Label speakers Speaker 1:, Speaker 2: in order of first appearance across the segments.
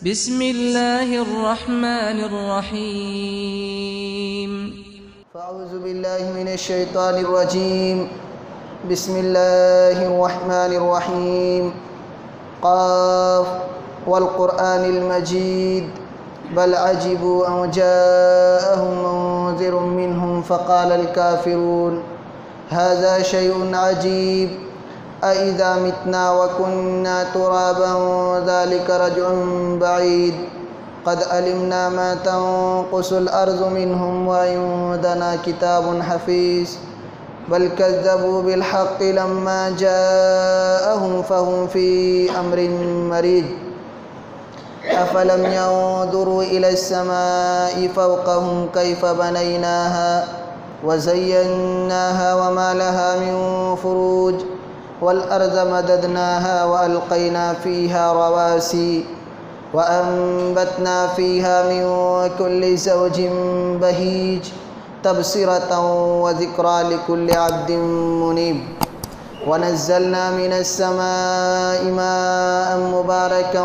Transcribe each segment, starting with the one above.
Speaker 1: بسم الله الرحمن الرحيم.
Speaker 2: فأعوذ بالله من الشيطان الرجيم. بسم الله الرحمن الرحيم. قاف والقرآن المجيد بل عجبوا أن جاءهم منذر منهم فقال الكافرون هذا شيء عجيب أإذا متنا وكنا ترابا ذلك رجع بعيد قد علمنا ما تنقص الأرض منهم وعندنا كتاب حفيظ بل كذبوا بالحق لما جاءهم فهم في أمر مريج أفلم ينظروا إلى السماء فوقهم كيف بنيناها وزيناها وما لها من فروج والأرض مددناها وألقينا فيها رواسي وأنبتنا فيها من كل زوج بهيج تبصرة وذكرى لكل عبد منيب ونزلنا من السماء ماء مباركا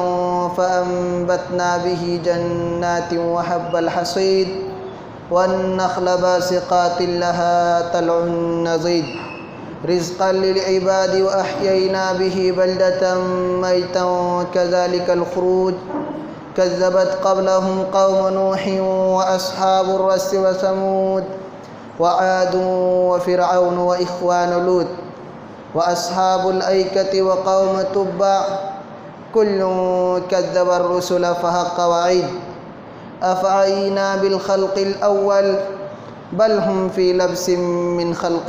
Speaker 2: فأنبتنا به جنات وحب الحصيد والنخل باسقات لها طلع نضيد رزقا للعباد وأحيينا به بلدة ميتا كذلك الخروج كذبت قبلهم قوم نوح وأصحاب الرس وثمود وعاد وفرعون وإخوان لوط وأصحاب الأيكة وقوم تبع كل كذب الرسل فحق وعيد أفعينا بالخلق الأول بل هم في لبس من خلق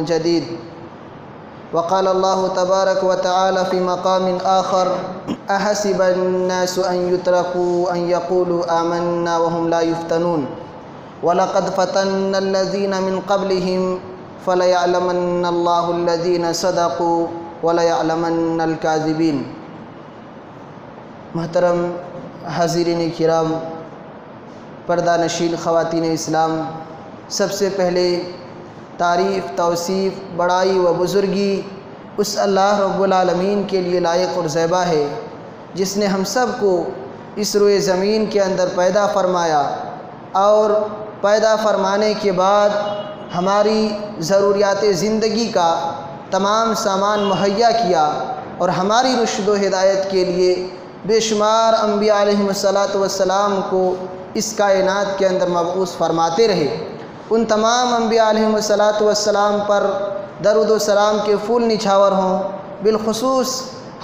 Speaker 2: جديد. وقال الله تبارك وتعالى في مقام آخر أحسب الناس أن يتركوا أن يقولوا آمنا وهم لا يفتنون ولقد فتنا الذين من قبلهم فليعلمن الله الذين صدقوا وليعلمن الكاذبين. محترم حاضرین کرام، پردہ نشین خواتین اسلام، سب سے پہلے تعریف، توصیف، بڑائی و بزرگی اس اللہ رب العالمین کے لیے لائق اور زیبا ہے جس نے ہم سب کو اس روئے زمین کے اندر پیدا فرمایا اور پیدا فرمانے کے بعد ہماری ضروریات زندگی کا تمام سامان مہیا کیا اور ہماری رشد و ہدایت کے لیے بے شمار انبیاء علیہم السلام کو اس کائنات کے اندر مبعوث فرماتے رہے۔ ان تمام انبیاء علیہم السلام پر درود و سلام کے پھول نچھاور ہوں، بالخصوص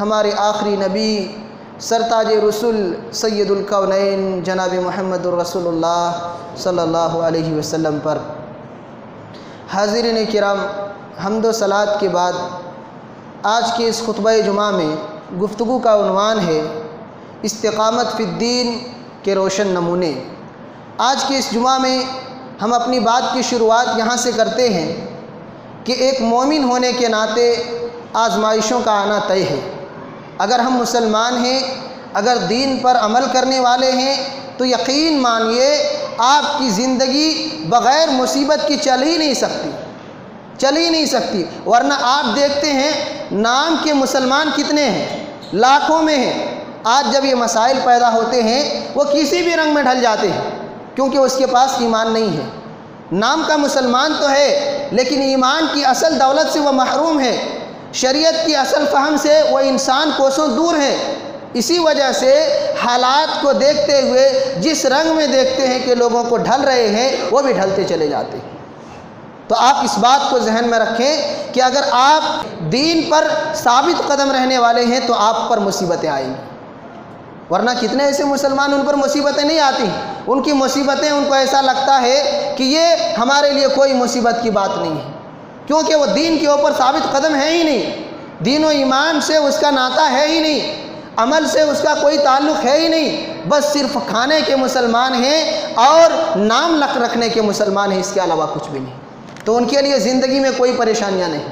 Speaker 2: ہمارے آخری نبی سرتاج رسول سید الکونین جناب محمد الرسول اللہ صلی اللہ علیہ وسلم پر۔ حاضرین کرام، حمد و صلات کے بعد آج کے اس خطبہ جمعہ میں گفتگو کا عنوان ہے استقامت فی الدین کے روشن نمونے۔ آج کے اس جمعہ میں ہم اپنی بات کی شروعات یہاں سے کرتے ہیں کہ ایک مومن ہونے کے ناطے آزمائشوں کا آنا طے ہے۔ اگر ہم مسلمان ہیں، اگر دین پر عمل کرنے والے ہیں تو یقین مانیے آپ کی زندگی بغیر مصیبت کی چل ہی نہیں سکتی، ورنہ آپ دیکھتے ہیں نام کے مسلمان کتنے ہیں، لاکھوں میں ہیں۔ آج جب یہ مسائل پیدا ہوتے ہیں وہ کسی بھی رنگ میں ڈھل جاتے ہیں کیونکہ اس کے پاس ایمان نہیں ہے۔ نام کا مسلمان تو ہے لیکن ایمان کی اصل دولت سے وہ محروم ہے، شریعت کی اصل فہم سے وہ انسان کوسوں دور ہے۔ اسی وجہ سے حالات کو دیکھتے ہوئے جس رنگ میں دیکھتے ہیں کہ لوگوں کو ڈھل رہے ہیں وہ بھی ڈھلتے چلے جاتے ہیں۔ تو آپ اس بات کو ذہن میں رکھیں کہ اگر آپ دین پر ثابت قدم رہنے والے ہیں تو آپ پر مصیبتیں آئیں گی، ورنہ کتنے ایسے مسلمان ان پر مصیبتیں نہیں آتی، ان کی مصیبتیں ان کو ایسا لگتا ہے کہ یہ ہمارے لیے کوئی مصیبت کی بات نہیں ہے، کیونکہ وہ دین کے اوپر ثابت قدم ہے ہی نہیں، دین و ایمان سے اس کا ناطہ ہے ہی نہیں، عمل سے اس کا کوئی تعلق ہے ہی نہیں، بس صرف کھانے کے مسلمان ہیں اور نام رکھنے کے مسلمان ہیں، اس کے علاوہ کچھ بھی نہیں۔ تو ان کے لیے زندگی میں کوئی پریشانیاں نہیں،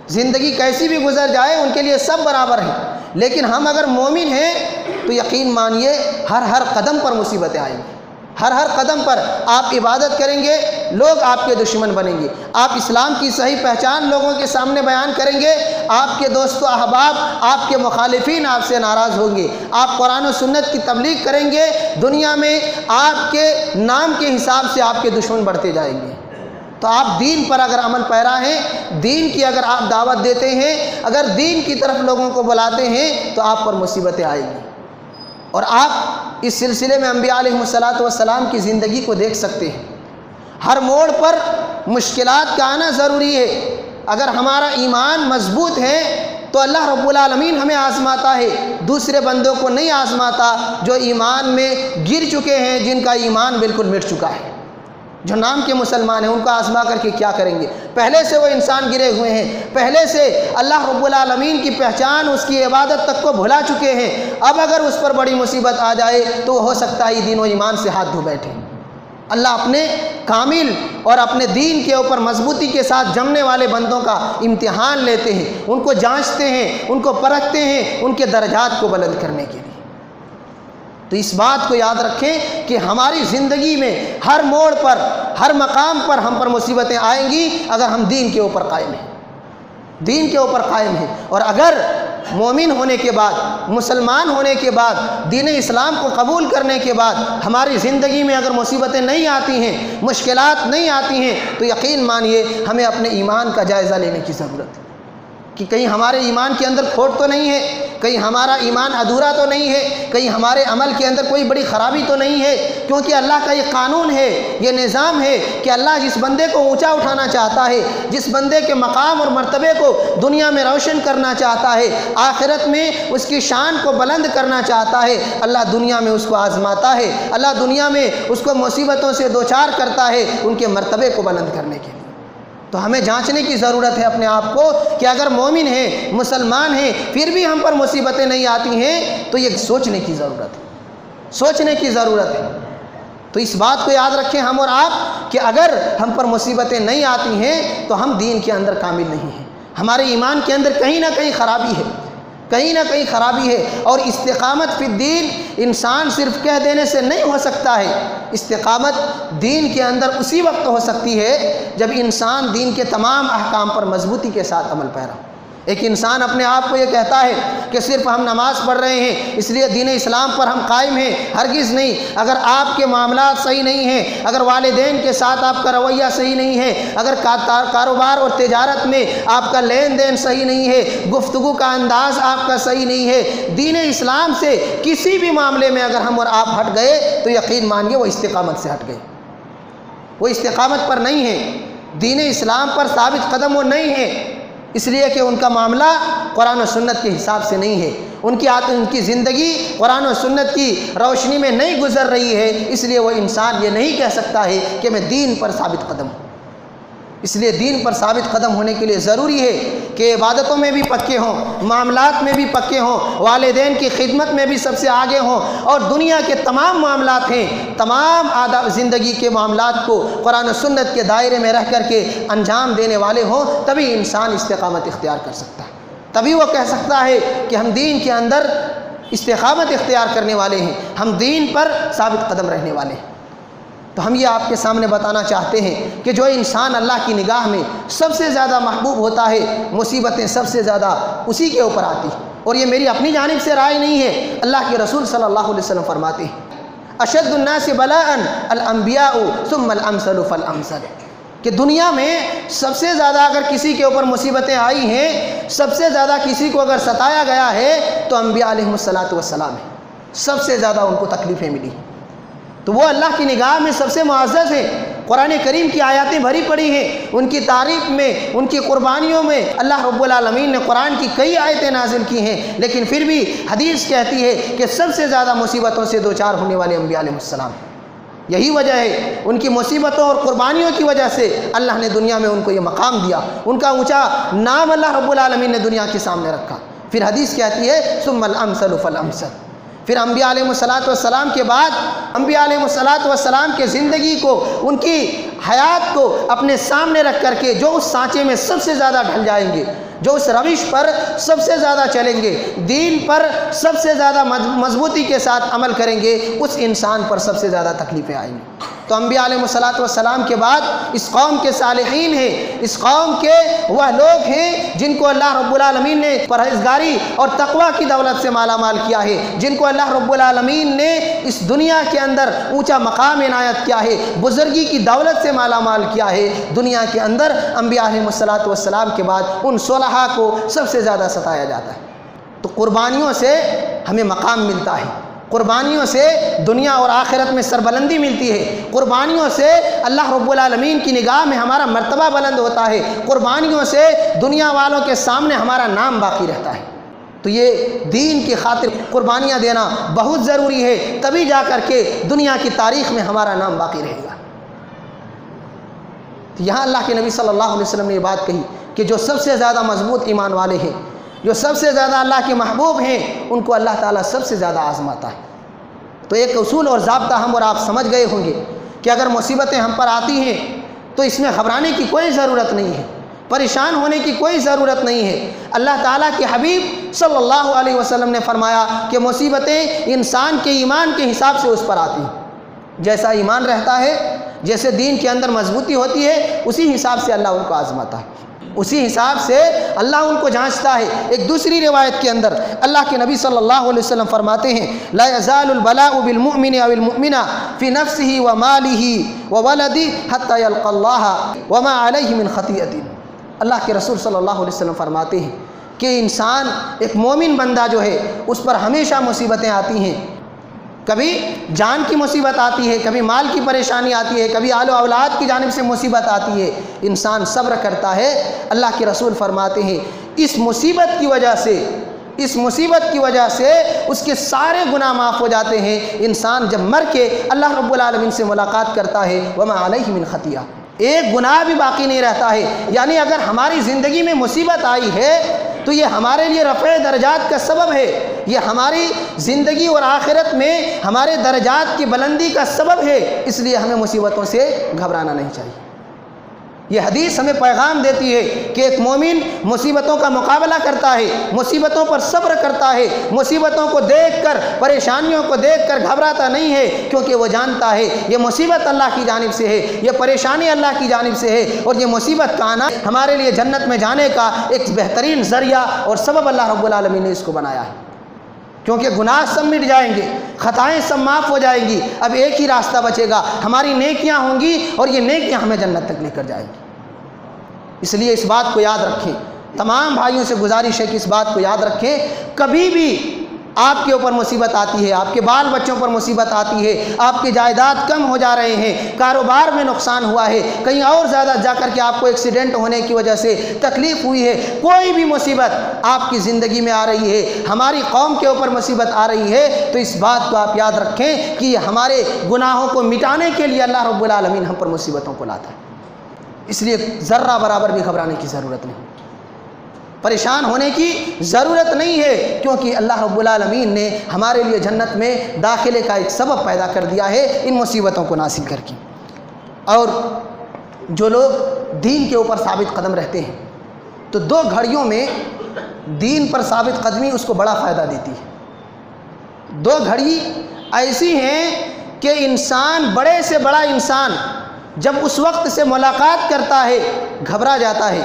Speaker 2: زندگی کیسی بھی گزر جائے ان کے لیے سب برابر ہیں۔ لیکن ہم اگر مومن ہیں تو یقین مانیے ہر قدم پر مصیبتیں آئیں گی، ہر قدم پر آپ عبادت کریں گے، لوگ آپ کے دشمن بنیں گے۔ آپ اسلام کی صحیح پہچان لوگوں کے سامنے بیان کریں گے، آپ کے دوست و احباب، آپ کے مخالفین آپ سے ناراض ہوں گے۔ آپ قرآن و سنت کی تبلیغ کریں گے، دنیا میں آپ کے نام کے حساب سے آپ کے دشمن بڑھتے جائیں گے۔ تو آپ دین پر اگر عمل پیرا ہیں، دین کی اگر آپ دعوت دیتے ہیں، اگر دین کی طرف لوگوں کو بلاتے ہیں، تو آپ پر مصیبتیں آئیں گی۔ اور آپ اس سلسلے میں انبیاء علیہ السلام کی زندگی کو دیکھ سکتے ہیں۔ ہر موڑ پر مشکلات کا آنا ضروری ہے۔ اگر ہمارا ایمان مضبوط ہے تو اللہ رب العالمین ہمیں آزماتا ہے، دوسرے بندوں کو نہیں آزماتا جو ایمان میں گر چکے ہیں، جن کا ایمان بالکل مٹ چکا ہے۔ جو نام کے مسلمان ہیں ان کو آزما کر کے کیا کریں گے؟ پہلے سے وہ انسان گرے ہوئے ہیں، پہلے سے اللہ رب العالمین کی پہچان، اس کی عبادت تک کو بھلا چکے ہیں۔ اب اگر اس پر بڑی مصیبت آ جائے تو وہ ہو سکتا ہے دین و ایمان سے ہاتھ دھو بیٹھے۔ اللہ اپنے کامل اور اپنے دین کے اوپر مضبوطی کے ساتھ جمنے والے بندوں کا امتحان لیتے ہیں، ان کو جانچتے ہیں، ان کو پرکھتے ہیں، ان کے درجات کو بلند کرنے کے لیے۔ تو اس بات کو یاد رکھیں کہ ہماری زندگی میں ہر موڑ پر، ہر مقام پر ہم پر مصیبتیں آئیں گی اگر ہم دین کے اوپر قائم ہیں، دین کے اوپر قائم ہیں۔ اور اگر مومن ہونے کے بعد، مسلمان ہونے کے بعد، دین اسلام کو قبول کرنے کے بعد ہماری زندگی میں اگر مصیبتیں نہیں آتی ہیں، مشکلات نہیں آتی ہیں، تو یقین مانیے ہمیں اپنے ایمان کا جائزہ لینے کی ضرورت ہے کہ کہیں ہمارے ایمان کے اندر کھوٹ تو نہیں ہے، کہیں ہمارا ایمان ادھورا تو نہیں ہے، کہیں ہمارے عمل کے اندر کوئی بڑی خرابی تو نہیں ہے۔ کیونکہ اللہ کا یہ قانون ہے، یہ نظام ہے کہ اللہ جس بندے کو اونچا اٹھانا چاہتا ہے، جس بندے کے مقام اور مرتبے کو دنیا میں روشن کرنا چاہتا ہے، آخرت میں اس کی شان کو بلند کرنا چاہتا ہے، اللہ دنیا میں اس کو آزماتا ہے، اللہ دنیا میں اس کو مصیبتوں سے دوچار کرتا ہے ان کے مرتبے کو بلند کرنے کے لیے۔ تو ہمیں جانچنے کی ضرورت ہے اپنے آپ کو کہ اگر مومن ہیں، مسلمان ہیں، پھر بھی ہم پر مصیبتیں نہیں آتی ہیں تو یہ سوچنے کی ضرورت ہے، سوچنے کی ضرورت ہے۔ تو اس بات کو یاد رکھیں ہم اور آپ کہ اگر ہم پر مصیبتیں نہیں آتی ہیں تو ہم دین کے اندر کامل نہیں ہیں، ہمارے ایمان کے اندر کہیں نہ کہیں خرابی ہے، کہیں نہ کہیں خرابی ہے۔ اور استقامت فی الدین انسان صرف کہہ دینے سے نہیں ہو سکتا ہے، استقامت دین کے اندر اسی وقت ہو سکتی ہے جب انسان دین کے تمام احکام پر مضبوطی کے ساتھ عمل پیرا ہو۔ ایک انسان اپنے آپ کو یہ کہتا ہے کہ صرف ہم نماز پڑھ رہے ہیں اس لیے دین اسلام پر ہم قائم ہیں، ہرگز نہیں۔ اگر آپ کے معاملات صحیح نہیں ہیں، اگر والدین کے ساتھ آپ کا رویہ صحیح نہیں ہے، اگر کاروبار اور تجارت میں آپ کا لین دین صحیح نہیں ہے، گفتگو کا انداز آپ کا صحیح نہیں ہے، دین اسلام سے کسی بھی معاملے میں اگر ہم اور آپ ہٹ گئے تو یقین مانیے وہ استقامت سے ہٹ گئے، وہ استقامت پر نہیں ہے، دین اسلام پر ثابت قدم وہ نہیں ہے، اس لیے کہ ان کا معاملہ قرآن و سنت کے حساب سے نہیں ہے، ان کی زندگی قرآن و سنت کی روشنی میں نہیں گزر رہی ہے، اس لیے وہ انسان یہ نہیں کہہ سکتا ہے کہ میں دین پر ثابت قدم ہوں۔ اس لیے دین پر ثابت قدم ہونے کے لیے ضروری ہے کہ عبادتوں میں بھی پکے ہوں، معاملات میں بھی پکے ہوں، والدین کی خدمت میں بھی سب سے آگے ہوں، اور دنیا کے تمام معاملات ہیں، تمام آداب زندگی کے معاملات کو قرآن و سنت کے دائرے میں رہ کر کے انجام دینے والے ہوں، تبھی انسان استقامت اختیار کر سکتا ہے، تبھی وہ کہہ سکتا ہے کہ ہم دین کے اندر استقامت اختیار کرنے والے ہیں، ہم دین پر ثابت قدم رہنے والے ہیں۔ تو ہم یہ آپ کے سامنے بتانا چاہتے ہیں کہ جو انسان اللہ کی نگاہ میں سب سے زیادہ محبوب ہوتا ہے، مصیبتیں سب سے زیادہ اسی کے اوپر آتی ہیں۔ اور یہ میری اپنی جانب سے رائے نہیں ہے، اللہ کے رسول صلی اللہ علیہ وسلم فرماتے ہیں اشد الناس بلاء الانبیاء ثم الامثل فالامثل، کہ دنیا میں سب سے زیادہ اگر کسی کے اوپر مصیبتیں آئی ہیں، سب سے زیادہ کسی کو اگر ستایا گیا ہے تو انبیاء علیہ السلام ہیں، سب سے زیادہ ان کو تکلیفیں ملی ہیں۔ تو وہ اللہ کی نگاہ میں سب سے معزز ہیں، قرآن کریم کی آیاتیں بھری پڑی ہیں، ان کی تعریف میں، ان کی قربانیوں میں اللہ رب العالمین نے قرآن کی کئی آیتیں نازل کی ہیں، لیکن پھر بھی حدیث کہتی ہے کہ سب سے زیادہ مصیبتوں سے دوچار ہونے والے انبیاء علیہ السلام۔ یہی وجہ ہے ان کی مصیبتوں اور قربانیوں کی وجہ سے اللہ نے دنیا میں ان کو یہ مقام دیا، ان کا اونچا نام اللہ رب العالمین نے دنیا کے سامنے رکھا۔ پھر حدیث کہتی ہے ثم الامثل فالامثل، پھر انبیاء علیہم السلام کے بعد انبیاء علیہم السلام کے زندگی کو، ان کی حیات کو اپنے سامنے رکھ کر کے جو اس سانچے میں سب سے زیادہ ڈھل جائیں گے، جو اس روش پر سب سے زیادہ چلیں گے، دین پر سب سے زیادہ مضبوطی کے ساتھ عمل کریں گے، اس انسان پر سب سے زیادہ تکلیفیں آئیں گی۔ تو انبیاء علیہم السلام کے بعد اس قوم کے صالحین ہیں، اس قوم کے وہ لوگ ہیں جن کو اللہ رب العالمین نے پرہیزگاری اور تقوی کی دولت سے مالا مال کیا ہے، جن کو اللہ رب العالمین نے اس دنیا کے اندر اونچا مقام عنایت کیا ہے، بزرگی کی دولت سے مالا مال کیا ہے۔ دنیا کے اندر انبیاء علیہم السلام کے بعد ان صلحاء کو سب سے زیادہ ستایا جاتا ہے۔ تو قربانیوں سے ہمیں مقام ملتا ہے، قربانیوں سے دنیا اور آخرت میں سربلندی ملتی ہے، قربانیوں سے اللہ رب العالمین کی نگاہ میں ہمارا مرتبہ بلند ہوتا ہے، قربانیوں سے دنیا والوں کے سامنے ہمارا نام باقی رہتا ہے۔ تو یہ دین کی خاطر قربانیاں دینا بہت ضروری ہے، تبھی جا کر کے دنیا کی تاریخ میں ہمارا نام باقی رہے گا۔ یہاں اللہ کے نبی صلی اللہ علیہ وسلم نے یہ بات کہی کہ جو سب سے زیادہ مضبوط ایمان والے ہیں، جو سب سے زیادہ اللہ کے محبوب ہیں، ان کو اللہ تعالیٰ سب سے زیادہ آزماتا ہے۔ تو ایک اصول اور ضابطہ ہم اور آپ سمجھ گئے ہوں گے کہ اگر مصیبتیں ہم پر آتی ہیں تو اس میں گھبرانے کی کوئی ضرورت نہیں ہے، پریشان ہونے کی کوئی ضرورت نہیں ہے۔ اللہ تعالیٰ کے حبیب صلی اللہ علیہ وسلم نے فرمایا کہ مصیبتیں انسان کے ایمان کے حساب سے اس پر آتی ہیں، جیسا ایمان رہتا ہے، جیسے دین کے اندر مضبوطی ہوتی ہے، اسی حساب سے اللہ ان کو آزماتا ہے، اسی حساب سے اللہ ان کو جانچتا ہے۔ ایک دوسری روایت کے اندر اللہ کے نبی صلی اللہ علیہ وسلم فرماتے ہیں لا يزال البلاء بالمؤمن او المؤمنہ في نفسه وماله وولده حتى يلقى الله وما عليه من خطیئة۔ اللہ کے رسول صلی اللہ علیہ وسلم فرماتے ہیں کہ انسان، ایک مومن بندہ جو ہے، اس پر ہمیشہ مصیبتیں آتی ہیں، کبھی جان کی مصیبت آتی ہے، کبھی مال کی پریشانی آتی ہے، کبھی آل و اولاد کی جانب سے مصیبت آتی ہے، انسان صبر کرتا ہے۔ اللہ کے رسول فرماتے ہیں اس مصیبت کی وجہ سے، اس مصیبت کی وجہ سے اس کے سارے گناہ معاف ہو جاتے ہیں۔ انسان جب مر کے اللہ رب العالمین سے ملاقات کرتا ہے وما علیہ من خطیہ، ایک گناہ بھی باقی نہیں رہتا ہے۔ یعنی اگر ہماری زندگی میں مصیبت آئی ہے تو یہ ہمارے لیے رفع درجات کا سبب ہے، یہ ہماری زندگی اور آخرت میں ہمارے درجات کی بلندی کا سبب ہے، اس لیے ہمیں مصیبتوں سے گھبرانا نہیں چاہیے۔ یہ حدیث ہمیں پیغام دیتی ہے کہ ایک مومن مصیبتوں کا مقابلہ کرتا ہے، مصیبتوں پر صبر کرتا ہے، مصیبتوں کو دیکھ کر، پریشانیوں کو دیکھ کر گھبراتا نہیں ہے، کیونکہ وہ جانتا ہے یہ مصیبت اللہ کی جانب سے ہے، یہ پریشانی اللہ کی جانب سے ہے، اور یہ مصیبت کا آنا ہمارے لیے جنت میں جانے کا ایک بہترین ذریعہ اور سبب اللہ رب العالمین نے اس کو بنایا ہے۔ کیونکہ گناہ سب مٹ جائیں گے، خطائیں سب معاف ہو جائیں گی، اب ایک ہی راستہ بچے گا، ہماری نیکیاں ہوں گی اور یہ نیکیاں ہمیں جنت تک لے کر جائیں گی۔ اس لیے اس بات کو یاد رکھیں، تمام بھائیوں سے گزارش ہے کہ اس بات کو یاد رکھیں، کبھی بھی آپ کے اوپر مصیبت آتی ہے، آپ کے بال بچوں پر مصیبت آتی ہے، آپ کے جائیداد کم ہو جا رہے ہیں، کاروبار میں نقصان ہوا ہے، کہیں اور زیادہ جا کر کے آپ کو ایکسیڈنٹ ہونے کی وجہ سے تکلیف ہوئی ہے، کوئی بھی مصیبت آپ کی زندگی میں آ رہی ہے، ہماری قوم کے اوپر مصیبت آ رہی ہے، تو اس بات کو آپ یاد رکھیں کہ یہ ہمارے گناہوں کو مٹانے کے لیے اللہ رب العالمین ہم پر مصیبتوں کو لاتا ہے۔ اس لیے ذرہ برابر بھی گھبرانے کی ضرورت نہیں، پریشان ہونے کی ضرورت نہیں ہے، کیونکہ اللہ رب العالمین نے ہمارے لیے جنت میں داخلے کا ایک سبب پیدا کر دیا ہے ان مصیبتوں کو نازل کر کے۔ اور جو لوگ دین کے اوپر ثابت قدم رہتے ہیں تو دو گھڑیوں میں دین پر ثابت قدمی اس کو بڑا فائدہ دیتی ہے۔ دو گھڑی ایسی ہیں کہ انسان، بڑے سے بڑا انسان جب اس وقت سے ملاقات کرتا ہے گھبرا جاتا ہے،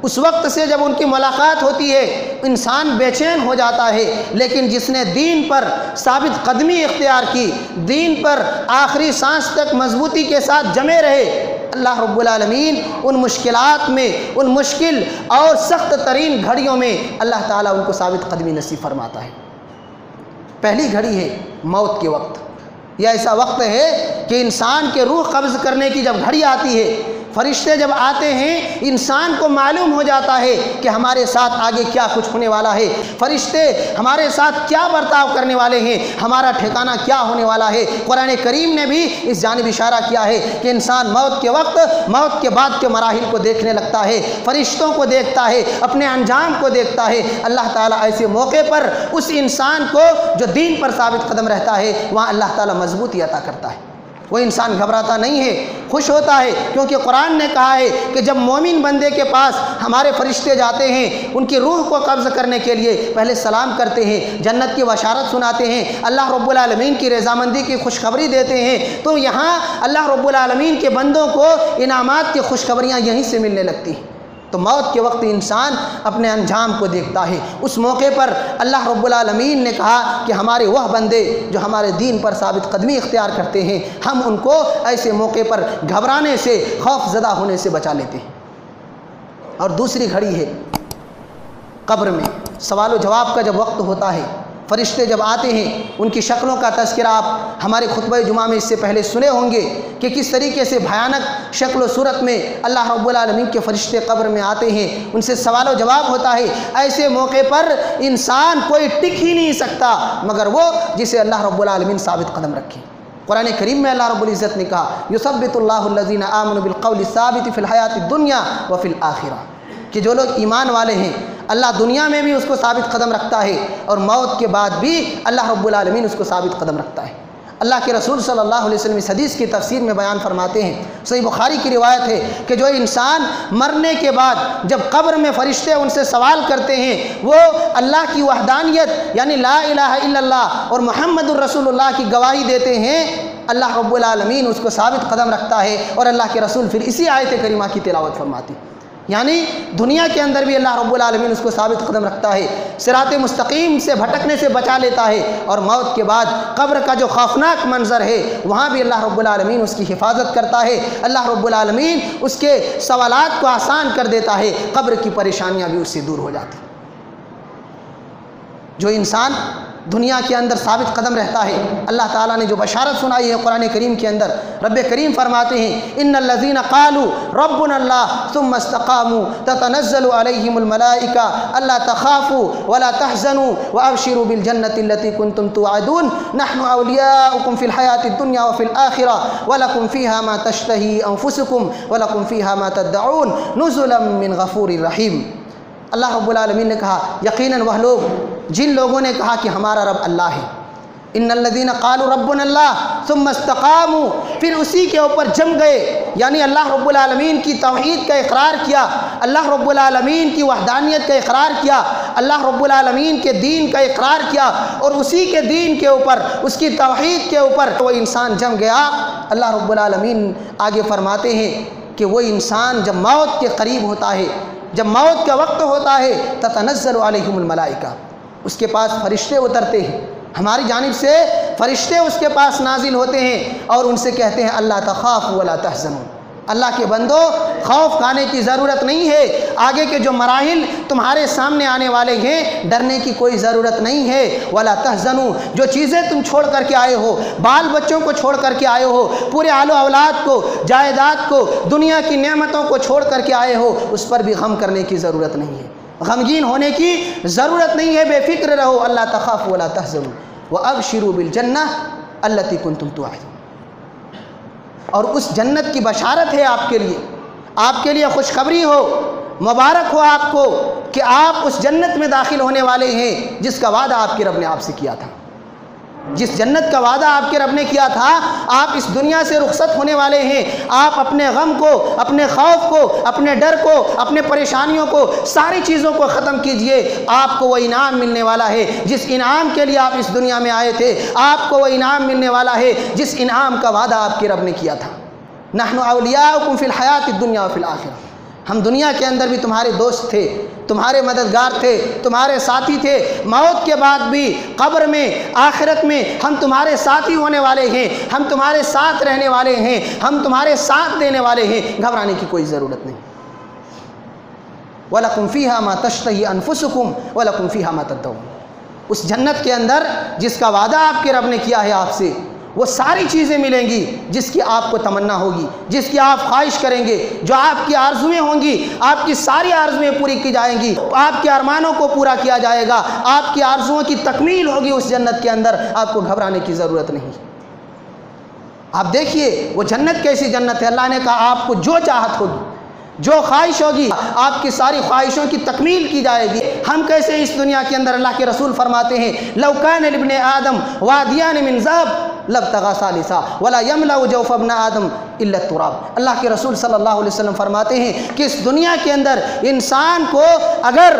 Speaker 2: اس وقت سے جب ان کی ملاقات ہوتی ہے انسان بے چین ہو جاتا ہے، لیکن جس نے دین پر ثابت قدمی اختیار کی، دین پر آخری سانس تک مضبوطی کے ساتھ جمے رہے، اللہ رب العالمین ان مشکلات میں، ان مشکل اور سخت ترین گھڑیوں میں اللہ تعالیٰ ان کو ثابت قدمی نصیب فرماتا ہے۔ پہلی گھڑی ہے موت کے وقت، یہ ایسا وقت ہے کہ انسان کے روح قبض کرنے کی جب گھڑی آتی ہے، فرشتے جب آتے ہیں انسان کو معلوم ہو جاتا ہے کہ ہمارے ساتھ آگے کیا کچھ ہونے والا ہے، فرشتے ہمارے ساتھ کیا برتاؤ کرنے والے ہیں، ہمارا ٹھکانہ کیا ہونے والا ہے۔ قرآن کریم نے بھی اس جانب اشارہ کیا ہے کہ انسان موت کے وقت، موت کے بعد کے مراحل کو دیکھنے لگتا ہے، فرشتوں کو دیکھتا ہے، اپنے انجام کو دیکھتا ہے۔ اللہ تعالیٰ ایسے موقع پر اس انسان کو جو دین پر ثابت قدم رہتا ہے وہاں اللہ تعالیٰ مضبوطی عطا کرتا ہے، وہ انسان گھبراتا نہیں ہے، خوش ہوتا ہے، کیونکہ قرآن نے کہا ہے کہ جب مومن بندے کے پاس ہمارے فرشتے جاتے ہیں ان کی روح کو قبض کرنے کے لیے پہلے سلام کرتے ہیں، جنت کی بشارت سناتے ہیں، اللہ رب العالمین کی رضامندی کی خوشخبری دیتے ہیں، تو یہاں اللہ رب العالمین کے بندوں کو انعامات کی خوشخبریاں یہیں سے ملنے لگتی ہیں۔ تو موت کے وقت انسان اپنے انجام کو دیکھتا ہے۔ اس موقع پر اللہ رب العالمین نے کہا کہ ہمارے وہ بندے جو ہمارے دین پر ثابت قدمی اختیار کرتے ہیں ہم ان کو ایسے موقع پر گھبرانے سے، خوف زدہ ہونے سے بچا لیتے ہیں۔ اور دوسری گھڑی ہے قبر میں، سوال و جواب کا جب وقت ہوتا ہے، فرشتے جب آتے ہیں ان کی شکلوں کا تذکرہ آپ ہمارے خطبہ جمعہ میں اس سے پہلے سنے ہوں گے کہ کس طریقے سے بھیانک شکل و صورت میں اللہ رب العالمین کے فرشتے قبر میں آتے ہیں، ان سے سوال و جواب ہوتا ہے۔ ایسے موقع پر انسان کوئی ٹک ہی نہیں سکتا مگر وہ جسے اللہ رب العالمین ثابت قدم رکھے۔ قرآن کریم میں اللہ رب العزت نے کہا یثبت اللہ الذین آمنوا بالقول الثابت فی الحیات الدنیا وفی الآخرہ، کہ جو لوگ ایمان والے ہیں اللہ دنیا میں بھی اس کو ثابت قدم رکھتا ہے اور موت کے بعد بھی اللہ رب العالمین اس کو ثابت قدم رکھتا ہے۔ اللہ کے رسول صلی اللہ علیہ وسلم اس حدیث کی تفسیر میں بیان فرماتے ہیں، صحیح بخاری کی روایت ہے کہ جو انسان مرنے کے بعد جب قبر میں فرشتے ان سے سوال کرتے ہیں وہ اللہ کی وحدانیت یعنی لا الہ الا اللہ اور محمد الرسول اللہ کی گواہی دیتے ہیں، اللہ رب العالمین اس کو ثابت قدم رکھتا ہے اور اللہ کے رسول پھر اسی آیت کریمہ کی تلاوت فرماتے ہیں۔ یعنی دنیا کے اندر بھی اللہ رب العالمین اس کو ثابت قدم رکھتا ہے، صراط مستقیم سے بھٹکنے سے بچا لیتا ہے، اور موت کے بعد قبر کا جو خوفناک منظر ہے وہاں بھی اللہ رب العالمین اس کی حفاظت کرتا ہے، اللہ رب العالمین اس کے سوالات کو آسان کر دیتا ہے، قبر کی پریشانیاں بھی اس سے دور ہو جاتی۔ جو انسان دنیا کے اندر ثابت قدم رہتا ہے اللہ تعالیٰ نے جو بشارت سنائی ہے قرآن کریم کے اندر، رب کریم فرماتے ہیں ان الذین قالوا ربنا اللہ ثم استقاموا تتنزل علیہم الملائکہ الا تخافوا ولا تحزنوا وابشروا بالجنة التي كنتم توعدون نحن اولیاؤکم فی الحیاة الدنیا وفی الآخرہ ولکم فیہا ما تشتہی انفسکم ولکم فیہا ما تدعون نزلا من غفور رحیم۔ اللہ رب العالمین نے کہا یقیناً وہ لوگ جن لوگوں نے کہا کہ ہمارا رب اللہ ہے، ان الذین قالوا ربنا اللہ ثم استقاموا، پھر اسی کے اوپر جم گئے، یعنی اللہ رب العالمین کی توحید کا اقرار کیا، اللہ رب العالمین کی وحدانیت کا اقرار کیا، اللہ رب العالمین کے دین کا اقرار کیا، اور اسی کے دین کے اوپر، اس کی توحید کے اوپر وہ انسان جم گیا۔ اللہ رب العالمین آگے فرماتے ہیں کہ وہ انسان جب موت کے قریب ہوتا ہے، جب موت کا وقت ہوتا ہے تتنزل علیہم الملائکہ، اس کے پاس فرشتے اترتے ہیں، ہماری جانب سے فرشتے اس کے پاس نازل ہوتے ہیں اور ان سے کہتے ہیں اللہ تخافوا ولا تحزنوا، اللہ کے بندو خوف کھانے کی ضرورت نہیں ہے، آگے کے جو مراحل تمہارے سامنے آنے والے ہیں ڈرنے کی کوئی ضرورت نہیں ہے، ولا تحزنوا، جو چیزیں تم چھوڑ کر کے آئے ہو، بال بچوں کو چھوڑ کر کے آئے ہو، پورے آل و اولاد کو، جائیداد کو، دنیا کی نعمتوں کو چھوڑ کر کے آئے ہو، اس پر بھی غم کرنے کی ضرورت نہیں ہے، غمگین ہونے کی ضرورت نہیں ہے، بے فکر رہو، اللہ تخافوا ولا تحزنوا وابشروا بالجنہ التی کنتم توعدون، اور اس جنت کی بشارت ہے آپ کے لیے خوشخبری ہو، مبارک ہو آپ کو کہ آپ اس جنت میں داخل ہونے والے ہیں جس کا وعدہ آپ کے رب نے آپ سے کیا تھا، جس جنت کا وعدہ آپ کے رب نے کیا تھا، آپ اس دنیا سے رخصت ہونے والے ہیں، آپ اپنے غم کو، اپنے خوف کو، اپنے ڈر کو، اپنے پریشانیوں کو، ساری چیزوں کو ختم کیجئے، آپ کو وہ انعام ملنے والا ہے جس انعام کے لیے آپ اس دنیا میں آئے تھے، آپ کو وہ انعام ملنے والا ہے جس انعام کا وعدہ آپ کے رب نے کیا تھا۔ نحن اولیاؤکم فی الحیاۃ الدنیا وفی الآخرہ، ہم دنیا کے اندر بھی تمہارے دوست تھے، تمہارے مددگار تھے، تمہارے ساتھی تھے، موت کے بعد بھی، قبر میں، آخرت میں ہم تمہارے ساتھی ہونے والے ہیں، ہم تمہارے ساتھ رہنے والے ہیں، ہم تمہارے ساتھ دینے والے ہیں، گھبرانے کی کوئی ضرورت نہیں۔ وَلَكُمْ فِيهَا مَا تَشْتَهِي أَنفُسُكُمْ وَلَكُمْ فِيهَا مَا تَدَّعُونَ، اس جنت کے اندر جس کا وعدہ آپ کے رب نے کیا ہے آپ سے، وہ ساری چیزیں ملیں گی جس کی آپ کو تمنا ہوگی، جس کی آپ خواہش کریں گے، جو آپ کی آرزویں ہوں گی، آپ کی ساری آرزویں پوری کی جائیں گی، آپ کے ارمانوں کو پورا کیا جائے گا، آپ کی آرزوؤں کی تکمیل ہوگی اس جنت کے اندر، آپ کو گھبرانے کی ضرورت نہیں۔ آپ دیکھیے وہ جنت کیسی جنت ہے، اللہ نے کہا آپ کو جو چاہت ہوگی، جو خواہش ہوگی، آپ کی ساری خواہشوں کی تکمیل کی جائے گی۔ ہم کیسے اس دنیا کے اندر، اللہ کے رسول فرماتے ہیں لو کان لابن آدم وادیان من ذهب لابتغى ثالثا ولا يملأ جوف ابن آدم الا التراب۔ اللہ کے رسول صلی اللہ علیہ وسلم فرماتے ہیں کہ اس دنیا کے اندر انسان کو اگر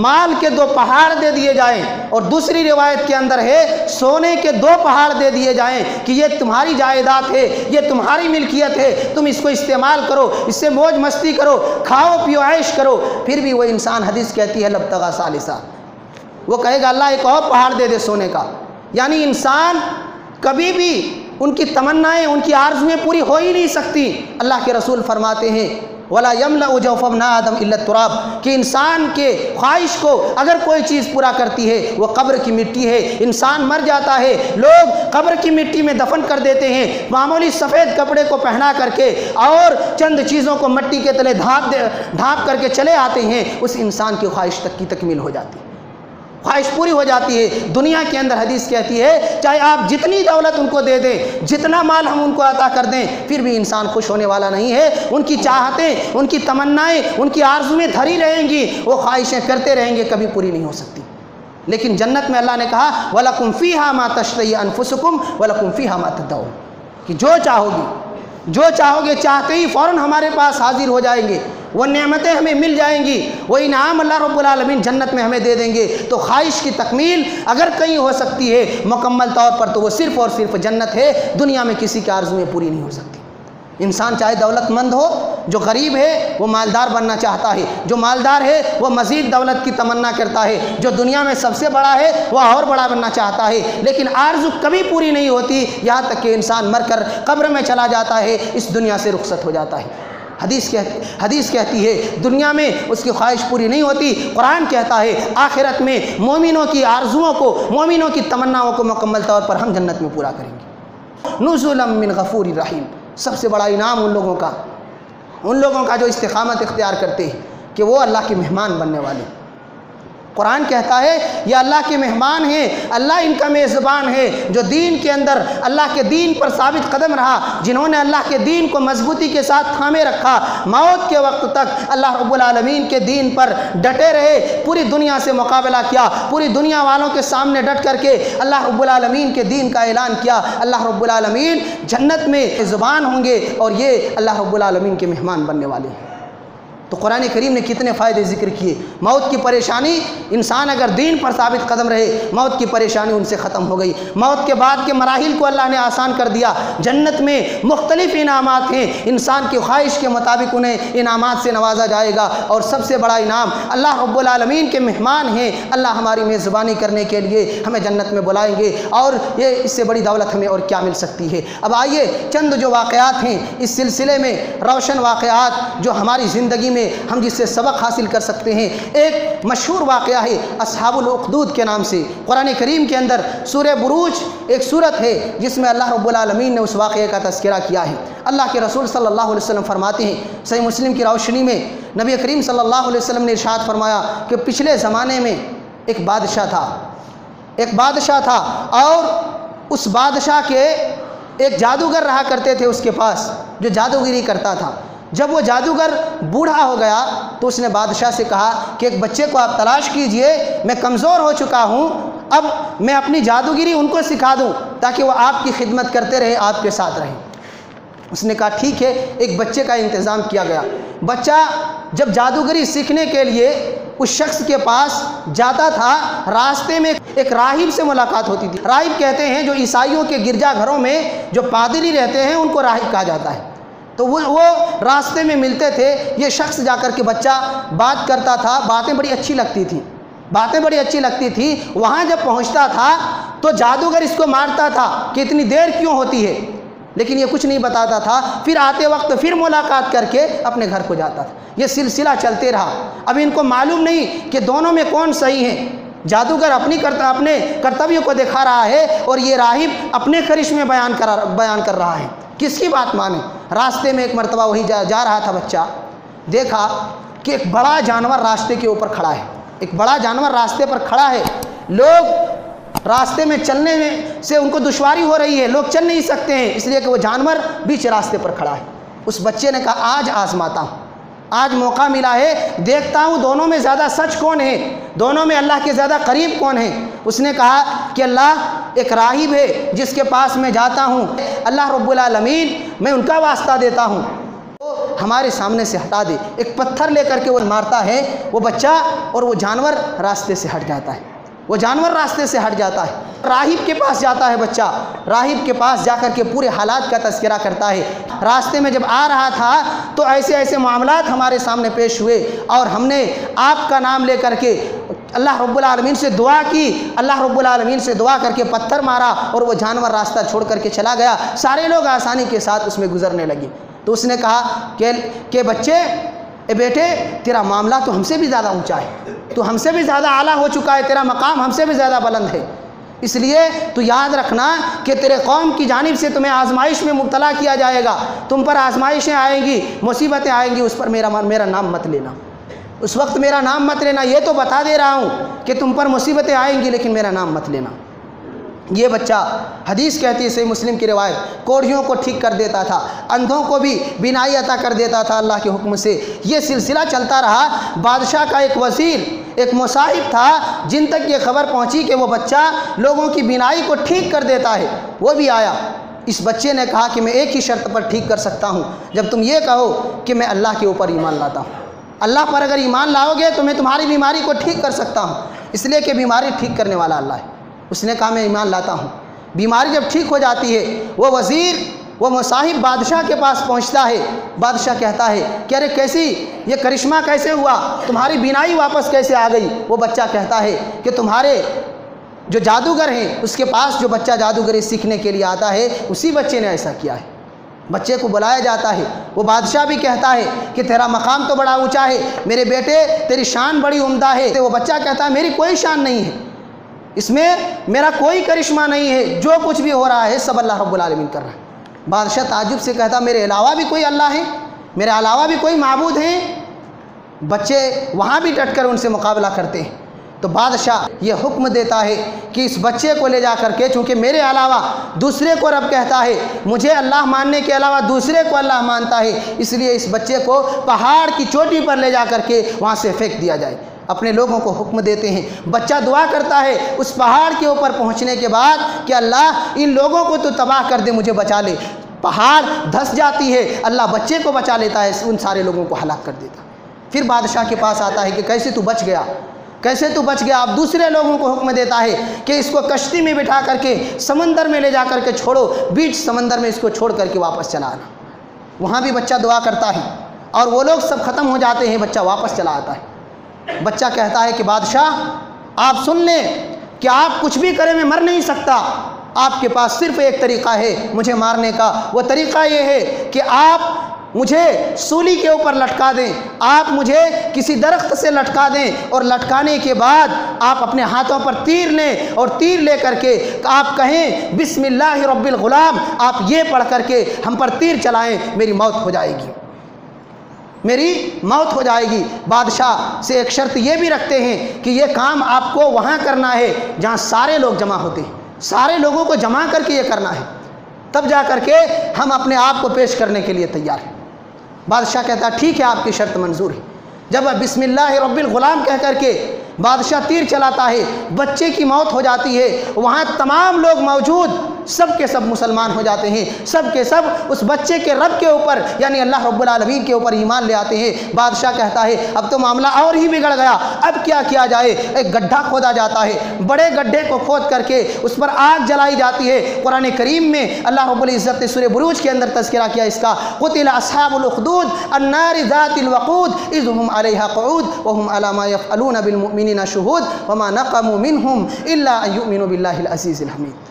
Speaker 2: مال کے 2 پہاڑ دے دیے جائیں، اور دوسری روایت کے اندر ہے سونے کے 2 پہاڑ دے دیے جائیں کہ یہ تمہاری جائیداد ہے، یہ تمہاری ملکیت ہے، تم اس کو استعمال کرو، اس سے موج مستی کرو، کھاؤ پیو عیش کرو، پھر بھی وہ انسان، حدیث کہتی ہے لابتغى ثالثا، وہ کہے گا اللہ ایک اور پہاڑ دے دے سونے کا۔ یعنی انسان کبھی بھی ان کی تمنائیں، ان کی آرزویں پوری ہو ہی نہیں سکتی۔ اللہ کے رسول فرماتے ہیں وَلَا يَمْلَأُ جَوْفَ ابْنِ آدَمَ إِلَّا التُّرَابُ، کہ انسان کے خواہش کو اگر کوئی چیز پورا کرتی ہے وہ قبر کی مٹی ہے۔ انسان مر جاتا ہے، لوگ قبر کی مٹی میں دفن کر دیتے ہیں، معمولی سفید کپڑے کو پہنا کر کے اور چند چیزوں کو مٹی کے تلے ڈھانپ کر کے چلے آتے ہیں، اس انسان کی خواہش تک کی تکمیل ہو جاتی ہے، خواہش پوری ہو جاتی ہے۔ دنیا کے اندر حدیث کہتی ہے چاہے آپ جتنی دولت ان کو دے دیں، جتنا مال ہم ان کو عطا کر دیں، پھر بھی انسان خوش ہونے والا نہیں ہے۔ ان کی چاہتیں، ان کی تمنائیں، ان کی آرزویں دھری رہیں گی، وہ خواہشیں کرتے رہیں گے، کبھی پوری نہیں ہو سکتی۔ لیکن جنت میں اللہ نے کہا وَلَكُمْ فِيهَا مَا تَشْتَهِي أَنفُسُكُمْ وَلَكُمْ فِيهَا مَا تَدَّعُونَ، کہ جو چاہو گے چاہتے ہی فوراً ہمارے پاس حاضر ہو جائیں گے، وہ نعمتیں ہمیں مل جائیں گی، وہ انعام اللہ رب العالمین جنت میں ہمیں دے دیں گے۔ تو خواہش کی تکمیل اگر کہیں ہو سکتی ہے مکمل طور پر تو وہ صرف اور صرف جنت ہے، دنیا میں کسی کی آرزویں پوری نہیں ہو سکتی۔ انسان چاہے دولت مند ہو، جو غریب ہے وہ مالدار بننا چاہتا ہے، جو مالدار ہے وہ مزید دولت کی تمنا کرتا ہے، جو دنیا میں سب سے بڑا ہے وہ اور بڑا بننا چاہتا ہے، لیکن آرزو کبھی پوری نہیں ہوتی، یہاں تک کہ انسان مر کر قبر میں چلا جاتا ہے، اس دنیا سے رخصت ہو جاتا ہے۔ حدیث کہتی ہے دنیا میں اس کی خواہش پوری نہیں ہوتی، قرآن کہتا ہے آخرت میں مومنوں کی آرزوؤں کو، مومنوں کی تمناؤں کو مکمل طور پر ہم جنت میں پورا کریں گے۔ نزلا من غفور رحیم، سب سے بڑا انعام ان لوگوں کا جو استقامت اختیار کرتے ہیں کہ وہ اللہ کے مہمان بننے والے۔ قرآن کہتا ہے یہ اللہ کے مہمان ہیں، اللہ ان کا میزبان ہے، جو دین کے اندر اللہ کے دین پر ثابت قدم رہا، جنہوں نے اللہ کے دین کو مضبوطی کے ساتھ تھامے رکھا، موت کے وقت تک اللہ رب العالمین کے دین پر ڈٹے رہے، پوری دنیا سے مقابلہ کیا، پوری دنیا والوں کے سامنے ڈٹ کر کے اللہ رب العالمین کے دین کا اعلان کیا۔ اللہ رب العالمین جنت میں میزبان ہوں گے اور یہ اللہ رب العالمین کے مہمان بننے والے ہیں۔ تو قرآن کریم نے کتنے فائدے ذکر کیے۔ موت کی پریشانی، انسان اگر دین پر ثابت قدم رہے، موت کی پریشانی ان سے ختم ہو گئی، موت کے بعد کے مراحل کو اللہ نے آسان کر دیا۔ جنت میں مختلف انعامات ہیں، انسان کی خواہش کے مطابق انہیں انعامات سے نوازا جائے گا، اور سب سے بڑا انعام اللہ رب العالمین کے مہمان ہیں، اللہ ہماری میزبانی کرنے کے لیے ہمیں جنت میں بلائیں گے، اور یہ اس سے بڑی دولت ہمیں اور کیا مل سکتی ہے۔ اب آئیے چند جو واقعات ہیں اس سلسلے میں، روشن واقعات جو ہماری زندگی میں ہم جس سے سبق حاصل کر سکتے ہیں۔ ایک مشہور واقعہ ہے اصحاب الاخدود کے نام سے، قرآن کریم کے اندر سورہ بروج ایک سورت ہے جس میں اللہ رب العالمین نے اس واقعے کا تذکرہ کیا ہے۔ اللہ کے رسول صلی اللہ علیہ وسلم فرماتے ہیں، صحیح مسلم کی روشنی میں نبی کریم صلی اللہ علیہ وسلم نے ارشاد فرمایا کہ پچھلے زمانے میں ایک بادشاہ تھا اور اس بادشاہ کے ایک جادوگر رہا کرتے تھے اس کے پاس، جو جادوگری کرتا تھا۔ جب وہ جادوگر بوڑھا ہو گیا تو اس نے بادشاہ سے کہا کہ ایک بچے کو آپ تلاش کیجئے، میں کمزور ہو چکا ہوں، اب میں اپنی جادوگری ان کو سکھا دوں تاکہ وہ آپ کی خدمت کرتے رہیں، آپ کے ساتھ رہیں۔ اس نے کہا ٹھیک ہے، ایک بچے کا انتظام کیا گیا۔ بچہ جب جادوگری سیکھنے کے لیے اس شخص کے پاس جاتا تھا، راستے میں ایک راہب سے ملاقات ہوتی تھی۔ راہب کہتے ہیں جو عیسائیوں کے گرجا گھروں میں جو پادری رہتے ہیں ان کو راہب کہا جاتا ہے۔ تو وہ راستے میں ملتے تھے، یہ شخص جا کر کے بچہ بات کرتا تھا، باتیں بڑی اچھی لگتی تھی۔ وہاں جب پہنچتا تھا تو جادوگر اس کو مارتا تھا کہ اتنی دیر کیوں ہوتی ہے، لیکن یہ کچھ نہیں بتاتا تھا۔ پھر آتے وقت پھر ملاقات کر کے اپنے گھر کو جاتا تھا۔ یہ سلسلہ چلتے رہا۔ اب ان کو معلوم نہیں کہ دونوں میں کون صحیح ہے، جادوگر اپنے کرتویوں کو دکھا رہا ہے اور یہ راہب اپنے کرشمے بیان کر رہا ہے۔ کس کی بات مانے؟ راستے میں ایک مرتبہ وہی جا رہا تھا بچہ، دیکھا کہ ایک بڑا جانور راستے کے اوپر کھڑا ہے، ایک بڑا جانور راستے پر کھڑا ہے، لوگ راستے میں چلنے سے ان کو دشواری ہو رہی ہے، لوگ چل نہیں سکتے ہیں، اس لیے کہ وہ جانور بیچ راستے پر کھڑا ہے۔ اس بچے نے کہا آج آزماتا ہوں، آج موقع ملا ہے، دیکھتا ہوں دونوں میں زیادہ سچ کون ہے، دونوں میں اللہ کے زیادہ قریب کون ہے۔ اس نے کہا کہ اللہ ایک راہب ہے جس کے پاس میں جاتا ہوں، اللہ رب العالمین میں ان کا واسطہ دیتا ہوں، وہ ہمارے سامنے سے ہٹا دے۔ ایک پتھر لے کر کے وہ مارتا ہے، وہ بچہ اور وہ جانور راستے سے ہٹ جاتا ہے، وہ جانور راستے سے ہٹ جاتا ہے۔ راہب کے پاس جاتا ہے بچہ، راہب کے پاس جا کر کے پورے حالات کا تذکرہ کرتا ہے۔ راستے میں جب آ رہا تھا تو ایسے ایسے معاملات ہمارے سامنے پیش ہوئے اور ہم نے آپ کا نام لے کر کے اللہ رب العالمین سے دعا کی، اللہ رب العالمین سے دعا کر کے پتھر مارا اور وہ جانور راستہ چھوڑ کر کے چلا گیا۔ سارے لوگ آسانی کے ساتھ اس میں گزرنے لگے۔ تو اس نے کہا کہ بچے، اے بیٹے، تیرا معاملہ تو ہم سے بھی زیادہ اونچا ہے، تو ہم سے بھی زیادہ اعلیٰ ہو چکا ہے، تیرا مقام ہم سے بھی زیادہ بلند ہے، اس لیے تو یاد رکھنا کہ تیرے قوم کی جانب سے تمہیں آزمائش میں مبتلا کیا جائے گا، تم پر آزمائشیں آئیں گی، مصیبتیں آئیں گی، اس پر میرا نام مت لینا، اس وقت میرا نام مت لینا۔ یہ تو بتا دے رہا ہوں کہ تم پر مصیبتیں آئیں گی لیکن میرا نام مت لینا۔ یہ بچہ، حدیث کہتی ہے صحیح مسلم کی روایت، کوڑھیوں کو ٹھیک کر دیتا تھا، اندھوں کو بھی بینائی عطا کر دیتا تھا اللہ کے حکم سے۔ یہ سلسلہ چلتا رہا۔ بادشاہ کا ایک وزیر، ایک مصاحب تھا جن تک یہ خبر پہنچی کہ وہ بچہ لوگوں کی بینائی کو ٹھیک کر دیتا ہے، وہ بھی آیا۔ اس بچے نے کہا کہ میں ایک ہی شرط پر ٹھیک کر سکتا ہوں، جب تم یہ کہو کہ میں اللہ کے اوپر ایمان لاتا ہوں، اللہ پر اگر ایمان لاؤ گے تو میں تمہاری بیماری کو ٹھیک کر سکتا ہوں، اس لیے کہ بیماری ٹھیک کرنے والا اللہ ہے۔ اس نے کہا میں ایمان لاتا ہوں۔ بیماری جب ٹھیک ہو جاتی ہے، وہ وزیر، وہ مصاحب بادشاہ کے پاس پہنچتا ہے۔ بادشاہ کہتا ہے کہ ارے کیسی یہ کرشمہ کیسے ہوا، تمہاری بینائی واپس کیسے آ گئی؟ وہ بچہ کہتا ہے کہ تمہارے جو جادوگر ہیں اس کے پاس جو بچہ جادوگری سیکھنے کے لیے آتا ہے اسی بچے نے ایسا کیا ہے۔ بچے کو بلایا جاتا ہے، وہ بادشاہ بھی کہتا ہے کہ تیرا مقام تو بڑا اونچا ہے میرے بیٹے، تیری شان بڑی عمدہ ہے۔ وہ بچہ کہتا ہے میری کوئی شان نہیں ہے، اس میں میرا کوئی کرشمہ نہیں ہے، جو کچھ بھی ہو رہا ہے سب اللہ رب العالمین کر رہا ہے۔ بادشاہ تعجب سے کہتا میرے علاوہ بھی کوئی اللہ ہے، میرے علاوہ بھی کوئی معبود ہیں؟ بچے وہاں بھی ڈٹ کر ان سے مقابلہ کرتے ہیں۔ تو بادشاہ یہ حکم دیتا ہے کہ اس بچے کو لے جا کر کے، چونکہ میرے علاوہ دوسرے کو رب کہتا ہے، مجھے اللہ ماننے کے علاوہ دوسرے کو اللہ مانتا ہے، اس لیے اس بچے کو پہاڑ کی چوٹی پر لے جا کر کے وہاں سے پھینک دیا جائے۔ اپنے لوگوں کو حکم دیتے ہیں، بچہ دعا کرتا ہے اس پہاڑ کے اوپر پہنچنے کے بعد کہ اللہ ان لوگوں کو تو تباہ کر دے، مجھے بچا لے۔ پہاڑ دھس جاتی ہے، اللہ بچے کو بچا لیتا ہے، ان سارے لوگوں کو ہلاک کر دیتا۔ پھر بادشاہ کے پاس آتا ہے کہ کیسے تو بچ گیا، کیسے تو بچ گیا؟ اب دوسرے لوگوں کو حکم دیتا ہے کہ اس کو کشتی میں بٹھا کر کے سمندر میں لے جا کر کے چھوڑو، بیچ سمندر میں اس کو چھوڑ کر کے واپس چلا آنا۔ وہاں بھی بچہ دعا کرتا ہے اور وہ لوگ سب ختم ہو جاتے ہیں، بچہ واپس چلا آتا ہے۔ بچہ کہتا ہے کہ بادشاہ آپ سن لیں کہ آپ کچھ بھی کریں میں مر نہیں سکتا، آپ کے پاس صرف ایک طریقہ ہے مجھے مارنے کا، وہ طریقہ یہ ہے کہ آپ مجھے سولی کے اوپر لٹکا دیں، آپ مجھے کسی درخت سے لٹکا دیں اور لٹکانے کے بعد آپ اپنے ہاتھوں پر تیر لیں اور تیر لے کر کے آپ کہیں بسم اللہ رب الغلام، آپ یہ پڑھ کر کے ہم پر تیر چلائیں، میری موت ہو جائے گی، میری موت ہو جائے گی۔ بادشاہ سے ایک شرط یہ بھی رکھتے ہیں کہ یہ کام آپ کو وہاں کرنا ہے جہاں سارے لوگ جمع ہوتے ہیں، سارے لوگوں کو جمع کر کے یہ کرنا ہے، تب جا کر کے ہم اپنے آپ کو پیش کرنے کے لیے تیار ہیں۔ بادشاہ کہتا ہے ٹھیک ہے، آپ کی شرط منظور ہے۔ جب بسم اللہ رب الغلام کہہ کر کے بادشاہ تیر چلاتا ہے، بچے کی موت ہو جاتی ہے، وہاں تمام لوگ موجود سب کے سب مسلمان ہو جاتے ہیں، سب کے سب اس بچے کے رب کے اوپر یعنی اللہ رب العالمین کے اوپر ایمان لے آتے ہیں۔ بادشاہ کہتا ہے اب تو معاملہ اور ہی بگڑ گیا، اب کیا کیا جائے؟ ایک گڈھا کھودا جاتا ہے، بڑے گڈھے کو کھود کر کے اس پر آگ جلائی جاتی ہے۔ قرآن کریم میں اللہ رب العزت نے سورہ بروج کے اندر تذکرہ کیا اس کا، قتل اصحاب الاخدود النار ذات الوقود اذ هم علیہا قعود وهم علی ما یفعلون بالمؤمنین شہود وما نقموا منهم الا ان یؤمنوا باللہ العزیز الحمید۔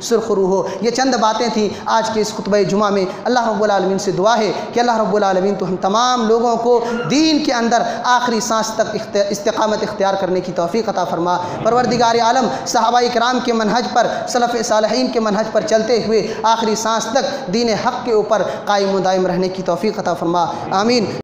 Speaker 2: سرخرو ہو۔ یہ چند باتیں تھیں آج کے اس خطبہ جمعہ میں۔ اللہ رب العالمین سے دعا ہے کہ اللہ رب العالمین تو ہم تمام لوگوں کو دین کے اندر آخری سانس تک استقامت اختیار کرنے کی توفیق عطا فرما۔ پروردگار عالم صحابہ کرام کے منہج پر، سلف صالحین کے منہج پر چلتے ہوئے آخری سانس تک دین حق کے اوپر قائم و دائم رہنے کی توفیق عطا فرما، آمین۔